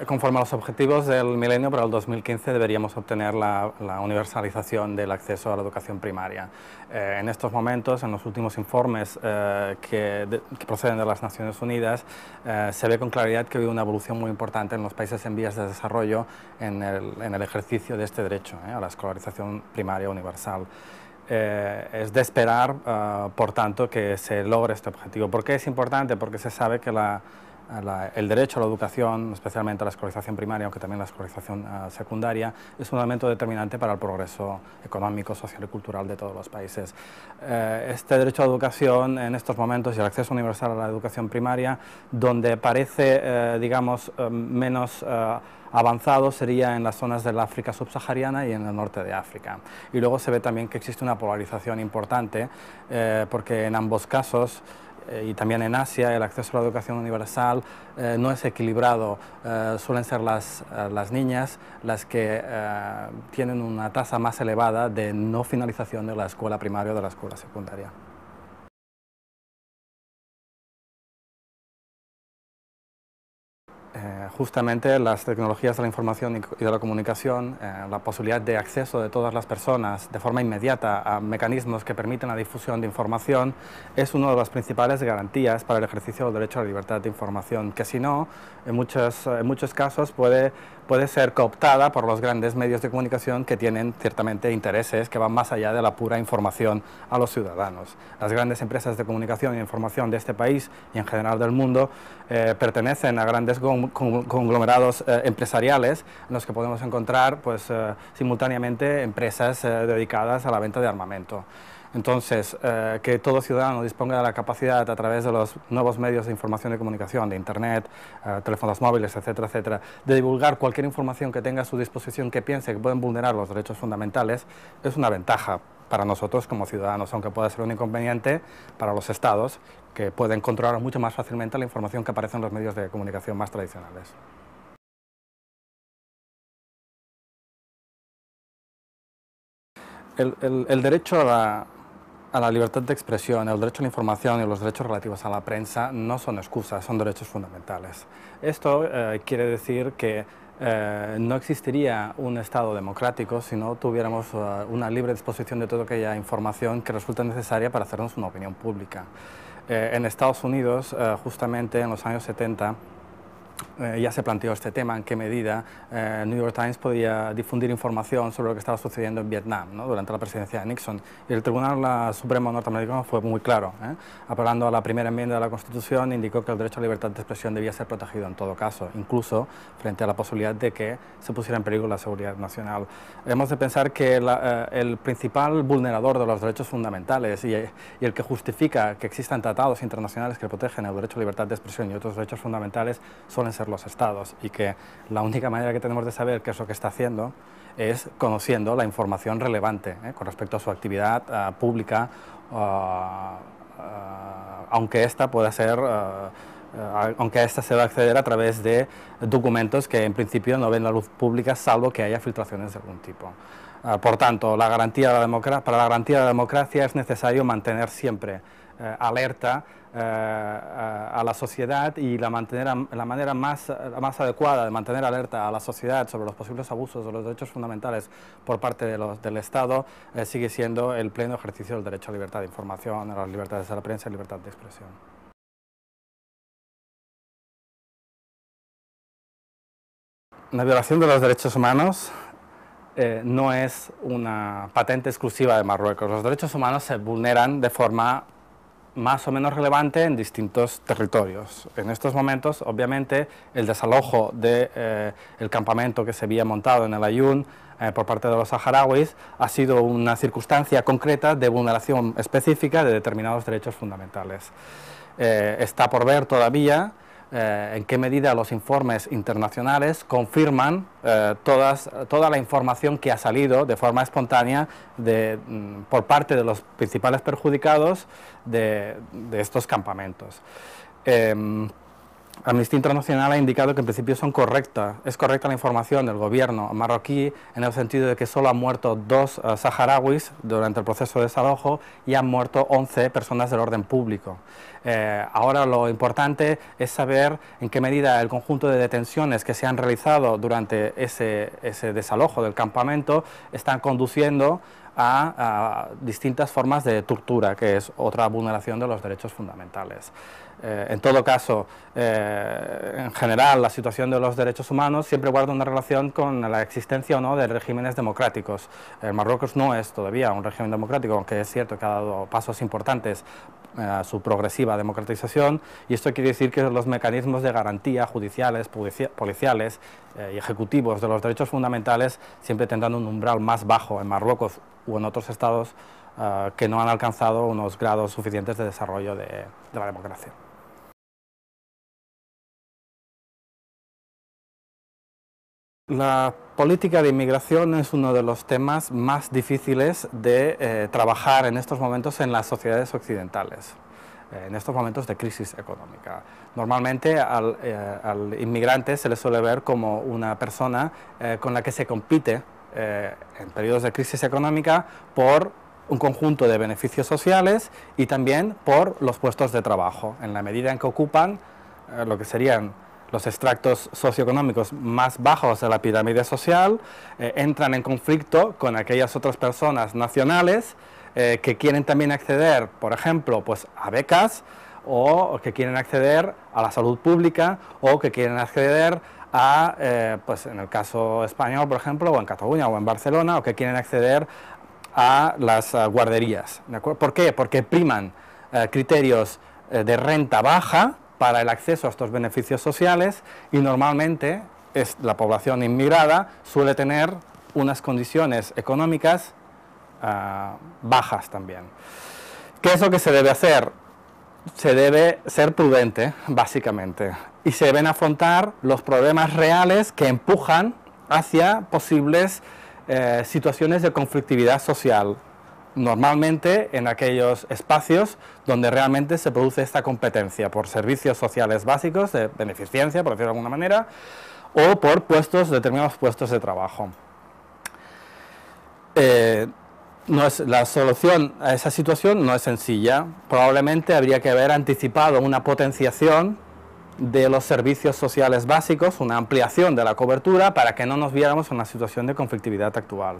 Conforme a los objetivos del milenio, para el 2015 deberíamos obtener la universalización del acceso a la educación primaria. En estos momentos, en los últimos informes que proceden de las Naciones Unidas, se ve con claridad que hay una evolución muy importante en los países en vías de desarrollo en el ejercicio de este derecho a la escolarización primaria universal. Es de esperar, por tanto, que se logre este objetivo. ¿Por qué es importante? Porque se sabe que el derecho a la educación, especialmente a la escolarización primaria, aunque también la escolarización secundaria, es un elemento determinante para el progreso económico, social y cultural de todos los países. Este derecho a la educación en estos momentos y el acceso universal a la educación primaria, donde parece, digamos, menos avanzado sería en las zonas del África subsahariana y en el norte de África. Y luego se ve también que existe una polarización importante, porque en ambos casos, y también en Asia, el acceso a la educación universal no es equilibrado. Suelen ser las niñas las que tienen una tasa más elevada de no finalización de la escuela primaria o de la escuela secundaria. Justamente las tecnologías de la información y de la comunicación, la posibilidad de acceso de todas las personas de forma inmediata a mecanismos que permiten la difusión de información, es una de las principales garantías para el ejercicio del derecho a la libertad de información, que si no, en muchos casos puede ser cooptada por los grandes medios de comunicación que tienen ciertamente intereses que van más allá de la pura información a los ciudadanos. Las grandes empresas de comunicación e información de este país y en general del mundo pertenecen a grandes conglomerados empresariales en los que podemos encontrar simultáneamente empresas dedicadas a la venta de armamento. Entonces, que todo ciudadano disponga de la capacidad a través de los nuevos medios de información y comunicación, de Internet, teléfonos móviles, etcétera, etcétera, de divulgar cualquier información que tenga a su disposición que piense que pueden vulnerar los derechos fundamentales, es una ventaja para nosotros como ciudadanos, aunque pueda ser un inconveniente para los estados, que pueden controlar mucho más fácilmente la información que aparece en los medios de comunicación más tradicionales. El derecho a la libertad de expresión, el derecho a la información y los derechos relativos a la prensa no son excusas, son derechos fundamentales. Esto quiere decir que no existiría un Estado democrático si no tuviéramos una libre disposición de toda aquella información que resulta necesaria para hacernos una opinión pública. En Estados Unidos, justamente en los años 70, ya se planteó este tema, en qué medida New York Times podía difundir información sobre lo que estaba sucediendo en Vietnam, ¿no?, durante la presidencia de Nixon. Y el Tribunal Supremo norteamericano fue muy claro, apelando a la primera enmienda de la Constitución, indicó que el derecho a la libertad de expresión debía ser protegido en todo caso, incluso frente a la posibilidad de que se pusiera en peligro la seguridad nacional. Hemos de pensar que el principal vulnerador de los derechos fundamentales y el que justifica que existan tratados internacionales que protegen el derecho a la libertad de expresión y otros derechos fundamentales suelen ser los estados, y que la única manera que tenemos de saber qué es lo que está haciendo es conociendo la información relevante con respecto a su actividad pública, aunque esta pueda ser aunque a esta se va a acceder a través de documentos que en principio no ven la luz pública, salvo que haya filtraciones de algún tipo. Por tanto, para la garantía de la democracia es necesario mantener siempre alerta a la sociedad, y la manera más adecuada de mantener alerta a la sociedad sobre los posibles abusos de los derechos fundamentales por parte del Estado sigue siendo el pleno ejercicio del derecho a la libertad de información, a las libertades de la prensa y libertad de expresión. La violación de los derechos humanos no es una patente exclusiva de Marruecos. Los derechos humanos se vulneran de forma más o menos relevante en distintos territorios. En estos momentos, obviamente, el desalojo del campamento que se había montado en el Aaiún por parte de los saharauis ha sido una circunstancia concreta de vulneración específica de determinados derechos fundamentales. Está por ver todavía en qué medida los informes internacionales confirman toda la información que ha salido de forma espontánea por parte de los principales perjudicados de estos campamentos. Amnistía Internacional ha indicado que en principio es correcta la información del gobierno marroquí en el sentido de que solo han muerto 2 saharauis durante el proceso de desalojo y han muerto 11 personas del orden público. Ahora lo importante es saber en qué medida el conjunto de detenciones que se han realizado durante ese desalojo del campamento están conduciendo a distintas formas de tortura, que es otra vulneración de los derechos fundamentales. En todo caso, en general, la situación de los derechos humanos siempre guarda una relación con la existencia o no de regímenes democráticos. Marruecos no es todavía un régimen democrático, aunque es cierto que ha dado pasos importantes a su progresiva democratización, y esto quiere decir que los mecanismos de garantía judiciales, policiales y ejecutivos de los derechos fundamentales siempre tendrán un umbral más bajo en Marruecos u en otros estados que no han alcanzado unos grados suficientes de desarrollo de la democracia. La política de inmigración es uno de los temas más difíciles de trabajar en estos momentos en las sociedades occidentales, en estos momentos de crisis económica. Normalmente al inmigrante se le suele ver como una persona con la que se compite en periodos de crisis económica por un conjunto de beneficios sociales y también por los puestos de trabajo, en la medida en que ocupan lo que serían los extractos socioeconómicos más bajos de la pirámide social, entran en conflicto con aquellas otras personas nacionales que quieren también acceder, por ejemplo, pues, a becas, o que quieren acceder a la salud pública, o que quieren acceder a, pues en el caso español, por ejemplo, o en Cataluña o en Barcelona, o que quieren acceder a las guarderías. ¿De acuerdo? ¿Por qué? Porque priman criterios de renta baja para el acceso a estos beneficios sociales, y normalmente la población inmigrada suele tener unas condiciones económicas bajas también. ¿Qué es lo que se debe hacer? Se debe ser prudente, básicamente, y se deben afrontar los problemas reales que empujan hacia posibles situaciones de conflictividad social, normalmente en aquellos espacios donde realmente se produce esta competencia por servicios sociales básicos de beneficencia, por decirlo de alguna manera, o por determinados puestos de trabajo. La solución a esa situación no es sencilla. Probablemente habría que haber anticipado una potenciación de los servicios sociales básicos, una ampliación de la cobertura para que no nos viéramos en una situación de conflictividad actual.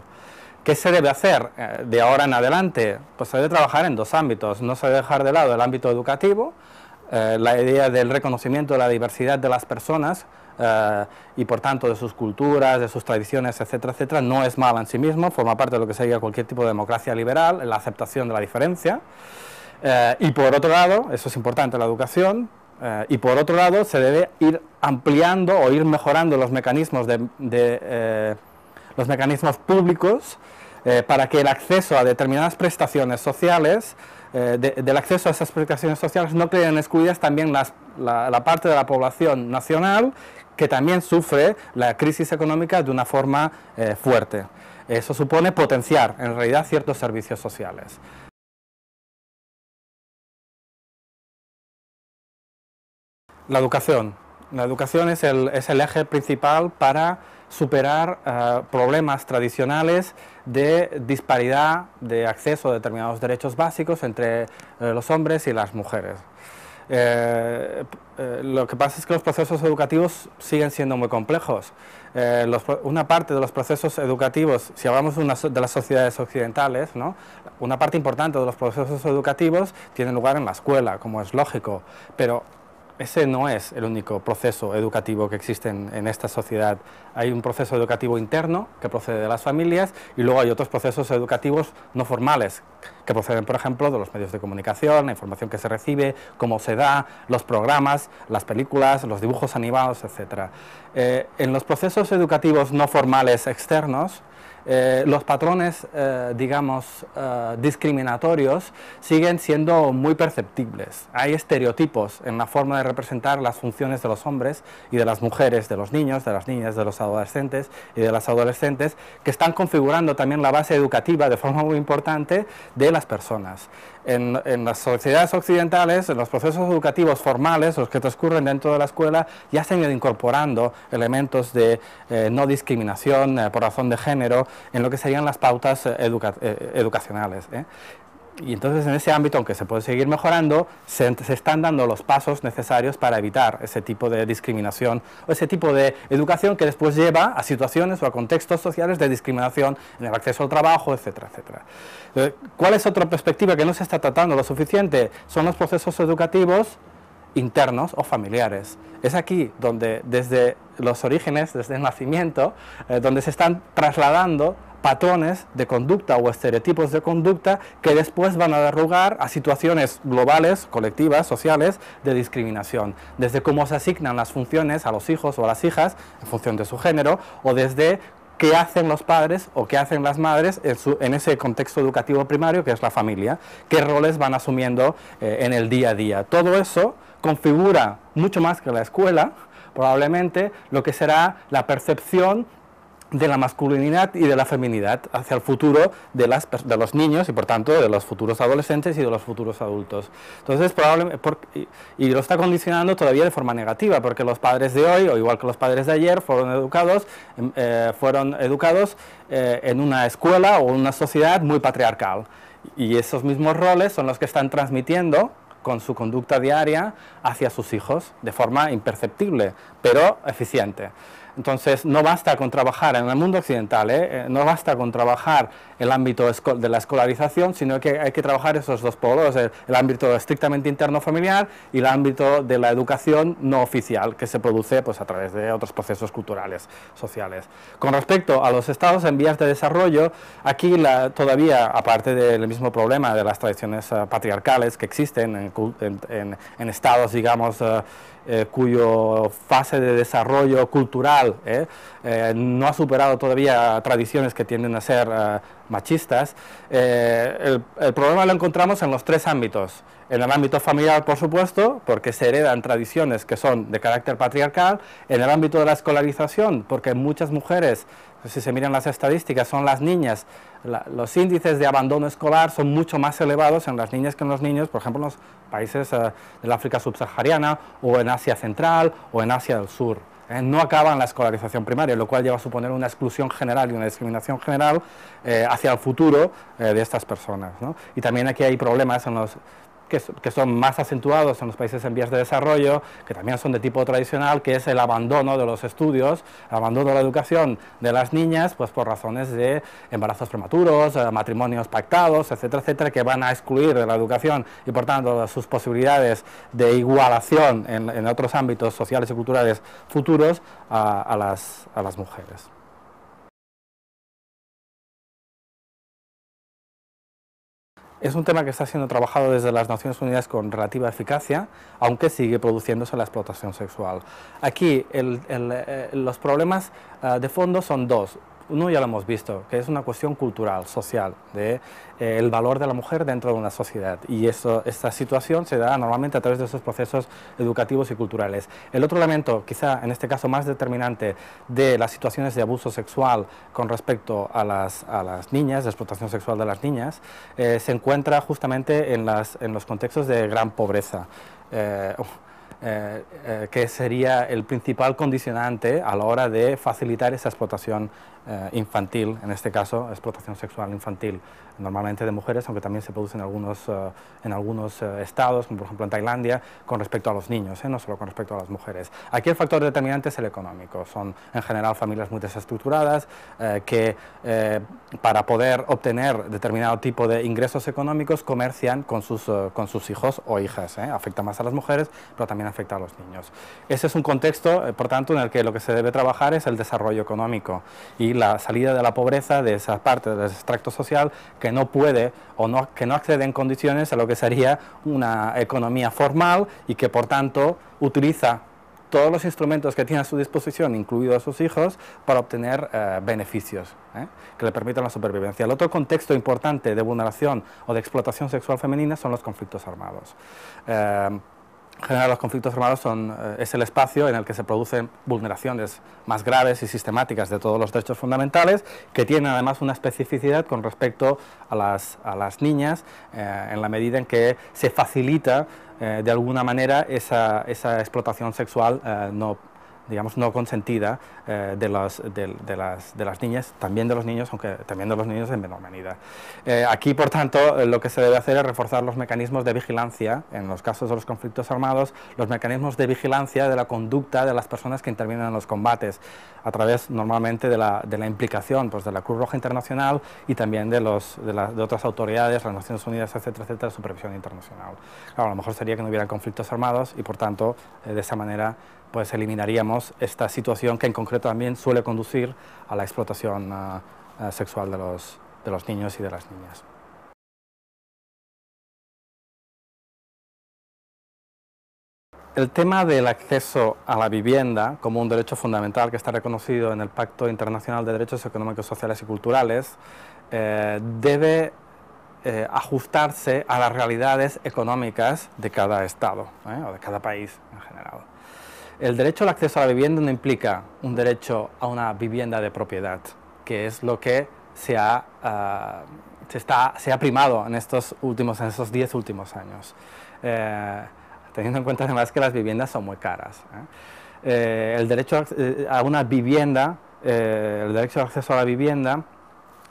¿Qué se debe hacer de ahora en adelante? Pues se debe trabajar en 2 ámbitos. No se debe dejar de lado el ámbito educativo, la idea del reconocimiento de la diversidad de las personas y por tanto de sus culturas, de sus tradiciones, etcétera, etcétera, no es mala en sí mismo, forma parte de lo que sería cualquier tipo de democracia liberal, la aceptación de la diferencia. Y por otro lado, eso es importante, la educación, y por otro lado se debe ir ampliando o ir mejorando los mecanismos los mecanismos públicos para que el acceso a determinadas prestaciones sociales, del acceso a esas prestaciones sociales, no queden excluidas también la parte de la población nacional que también sufre la crisis económica de una forma fuerte. Eso supone potenciar en realidad ciertos servicios sociales. La educación es el eje principal para superar problemas tradicionales de disparidad de acceso a determinados derechos básicos entre los hombres y las mujeres. Lo que pasa es que los procesos educativos siguen siendo muy complejos. Una parte de los procesos educativos, si hablamos de las sociedades occidentales, ¿no?, una parte importante de los procesos educativos tiene lugar en la escuela, como es lógico, pero ese no es el único proceso educativo que existe en esta sociedad. Hay un proceso educativo interno que procede de las familias, y luego hay otros procesos educativos no formales que proceden, por ejemplo, de los medios de comunicación, la información que se recibe, cómo se da, los programas, las películas, los dibujos animados, etc. En los procesos educativos no formales externos, los patrones, digamos, discriminatorios siguen siendo muy perceptibles. Hay estereotipos en la forma de representar las funciones de los hombres y de las mujeres, de los niños, de las niñas, de los adolescentes y de las adolescentes, que están configurando también la base educativa de forma muy importante de las personas. En las sociedades occidentales, en los procesos educativos formales, los que transcurren dentro de la escuela, ya se han ido incorporando elementos de no discriminación por razón de género en lo que serían las pautas educacionales. Y entonces en ese ámbito, aunque se puede seguir mejorando, se están dando los pasos necesarios para evitar ese tipo de discriminación o ese tipo de educación que después lleva a situaciones o a contextos sociales de discriminación en el acceso al trabajo, etcétera, etcétera. ¿Cuál es otra perspectiva que no se está tratando lo suficiente? Son los procesos educativos internos o familiares. Es aquí donde desde los orígenes, desde el nacimiento, donde se están trasladando patrones de conducta o estereotipos de conducta que después van a dar lugar a situaciones globales, colectivas, sociales, de discriminación. Desde cómo se asignan las funciones a los hijos o a las hijas en función de su género, o desde qué hacen los padres o qué hacen las madres en ese contexto educativo primario que es la familia, qué roles van asumiendo en el día a día. Todo eso configura mucho más que la escuela, probablemente, lo que será la percepción de la masculinidad y de la feminidad hacia el futuro de los niños y por tanto de los futuros adolescentes y de los futuros adultos. Entonces probablemente, y lo está condicionando todavía de forma negativa, porque los padres de hoy, o igual que los padres de ayer, fueron educados en una escuela o una sociedad muy patriarcal, y esos mismos roles son los que están transmitiendo con su conducta diaria hacia sus hijos de forma imperceptible, pero eficiente. Entonces, no basta con trabajar en el mundo occidental, no basta con trabajar el ámbito de la escolarización, sino que hay que trabajar esos dos polos, el ámbito estrictamente interno familiar y el ámbito de la educación no oficial, que se produce pues, a través de otros procesos culturales, sociales. Con respecto a los estados en vías de desarrollo, aquí todavía, aparte del mismo problema de las tradiciones patriarcales que existen en estados, digamos, cuyo fase de desarrollo cultural no ha superado todavía tradiciones que tienden a ser machistas, el problema lo encontramos en los tres ámbitos. En el ámbito familiar, por supuesto, porque se heredan tradiciones que son de carácter patriarcal. En el ámbito de la escolarización, porque muchas mujeres, si se miran las estadísticas, son las niñas. Los índices de abandono escolar son mucho más elevados en las niñas que en los niños, por ejemplo, en los países del África subsahariana, o en Asia Central, o en Asia del Sur. No acaban la escolarización primaria, lo cual lleva a suponer una exclusión general y una discriminación general hacia el futuro de estas personas, ¿no? Y también aquí hay problemas que son más acentuados en los países en vías de desarrollo, que también son de tipo tradicional, que es el abandono de los estudios, el abandono de la educación de las niñas, pues por razones de embarazos prematuros, matrimonios pactados, etcétera, etcétera, que van a excluir de la educación y por tanto sus posibilidades de igualación en otros ámbitos sociales y culturales futuros a las mujeres. Es un tema que está siendo trabajado desde las Naciones Unidas con relativa eficacia, aunque sigue produciéndose la explotación sexual. Aquí los problemas de fondo son dos. Uno ya lo hemos visto, que es una cuestión cultural, social, de el valor de la mujer dentro de una sociedad, y esta situación se da normalmente a través de esos procesos educativos y culturales. El otro elemento, quizá en este caso más determinante, de las situaciones de abuso sexual con respecto a las niñas, de explotación sexual de las niñas, se encuentra justamente en los contextos de gran pobreza. Que sería el principal condicionante a la hora de facilitar esa explotación infantil, en este caso explotación sexual infantil, normalmente de mujeres, aunque también se produce en algunos estados, como por ejemplo en Tailandia, con respecto a los niños, no solo con respecto a las mujeres. Aquí el factor determinante es el económico. Son en general familias muy desestructuradas que para poder obtener determinado tipo de ingresos económicos comercian con sus hijos o hijas. Afecta más a las mujeres, pero también afecta a los niños. Ese es un contexto, por tanto, en el que lo que se debe trabajar es el desarrollo económico y la salida de la pobreza, de esa parte del extracto social que no puede o que no accede en condiciones a lo que sería una economía formal y que por tanto utiliza todos los instrumentos que tiene a su disposición, incluidos sus hijos, para obtener beneficios que le permitan la supervivencia. El otro contexto importante de vulneración o de explotación sexual femenina son los conflictos armados. En general, los conflictos armados es el espacio en el que se producen vulneraciones más graves y sistemáticas de todos los derechos fundamentales, que tienen además una especificidad con respecto a las niñas, en la medida en que se facilita de alguna manera esa explotación sexual no consentida de las niñas, también de los niños, aunque también de los niños en menor medida. Aquí, por tanto, lo que se debe hacer es reforzar los mecanismos de vigilancia, en los casos de los conflictos armados, los mecanismos de vigilancia de la conducta de las personas que intervienen en los combates, a través normalmente de la implicación pues, de la Cruz Roja Internacional y también de otras autoridades, las Naciones Unidas, etcétera, etcétera, de supervisión internacional. Claro, a lo mejor sería que no hubieran conflictos armados y, por tanto, de esa manera pues eliminaríamos esta situación que en concreto también suele conducir a la explotación sexual de los niños y de las niñas. El tema del acceso a la vivienda como un derecho fundamental que está reconocido en el Pacto Internacional de Derechos Económicos, Sociales y Culturales debe ajustarse a las realidades económicas de cada Estado o de cada país en general. El derecho al acceso a la vivienda no implica un derecho a una vivienda de propiedad, que es lo que se ha primado en estos 10 últimos años, teniendo en cuenta además que las viviendas son muy caras. El derecho a una vivienda, el derecho al acceso a la vivienda,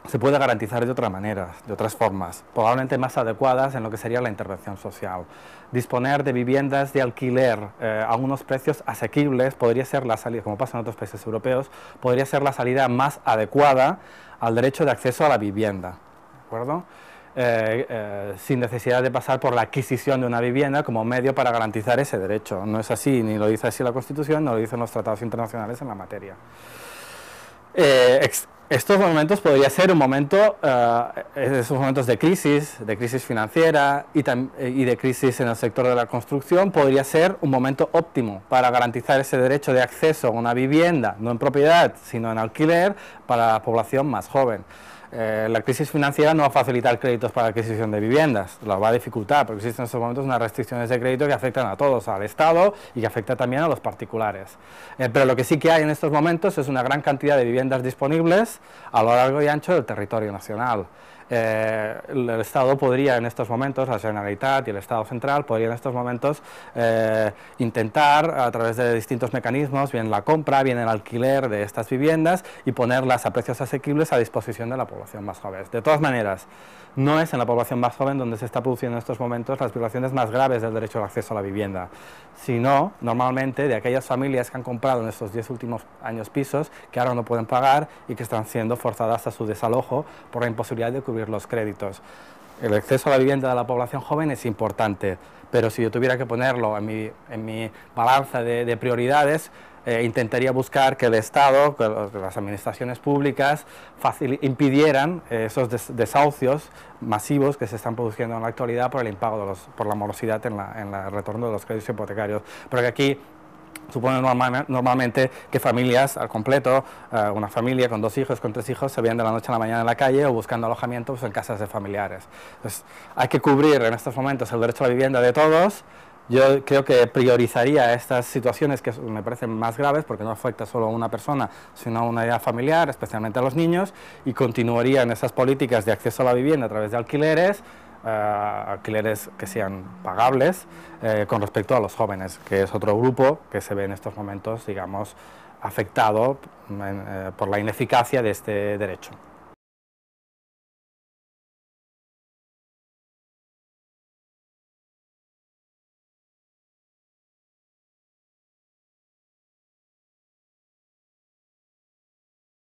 se puede garantizar de otra manera, de otras formas, probablemente más adecuadas en lo que sería la intervención social. Disponer de viviendas de alquiler a unos precios asequibles podría ser la salida, como pasa en otros países europeos, podría ser la salida más adecuada al derecho de acceso a la vivienda, ¿de acuerdo? Sin necesidad de pasar por la adquisición de una vivienda como medio para garantizar ese derecho. No es así, ni lo dice así la Constitución, ni lo dicen los tratados internacionales en la materia. Estos momentos podría ser un momento, esos momentos de crisis financiera y de crisis en el sector de la construcción, podría ser un momento óptimo para garantizar ese derecho de acceso a una vivienda, no en propiedad, sino en alquiler, para la población más joven. La crisis financiera no va a facilitar créditos para la adquisición de viviendas, lo va a dificultar, porque existen en estos momentos unas restricciones de crédito que afectan a todos, al Estado y que afectan también a los particulares. Pero lo que sí que hay en estos momentos es una gran cantidad de viviendas disponibles a lo largo y ancho del territorio nacional. El Estado podría en estos momentos, la Generalitat y el Estado central, podrían en estos momentos intentar a través de distintos mecanismos, bien la compra, bien el alquiler de estas viviendas y ponerlas a precios asequibles a disposición de la población más joven. De todas maneras, no es en la población más joven donde se está produciendo en estos momentos las violaciones más graves del derecho al acceso a la vivienda, sino normalmente de aquellas familias que han comprado en estos 10 últimos años pisos que ahora no pueden pagar y que están siendo forzadas a su desalojo por la imposibilidad de cubrir los créditos. El acceso a la vivienda de la población joven es importante, pero si yo tuviera que ponerlo en mi balanza de prioridades, intentaría buscar que el Estado, que las administraciones públicas impidieran esos desahucios masivos que se están produciendo en la actualidad por el impago por la morosidad en el retorno de los créditos hipotecarios. Pero que aquí supone normalmente que familias al completo, una familia con 2 hijos, con 3 hijos, se vean de la noche a la mañana en la calle o buscando alojamiento pues, en casas de familiares. Entonces, hay que cubrir en estos momentos el derecho a la vivienda de todos. Yo creo que priorizaría estas situaciones que me parecen más graves porque no afecta solo a una persona, sino a una idea familiar, especialmente a los niños, y continuaría en esas políticas de acceso a la vivienda a través de alquileres, alquileres que sean pagables con respecto a los jóvenes, que es otro grupo que se ve en estos momentos, digamos, afectado por la ineficacia de este derecho.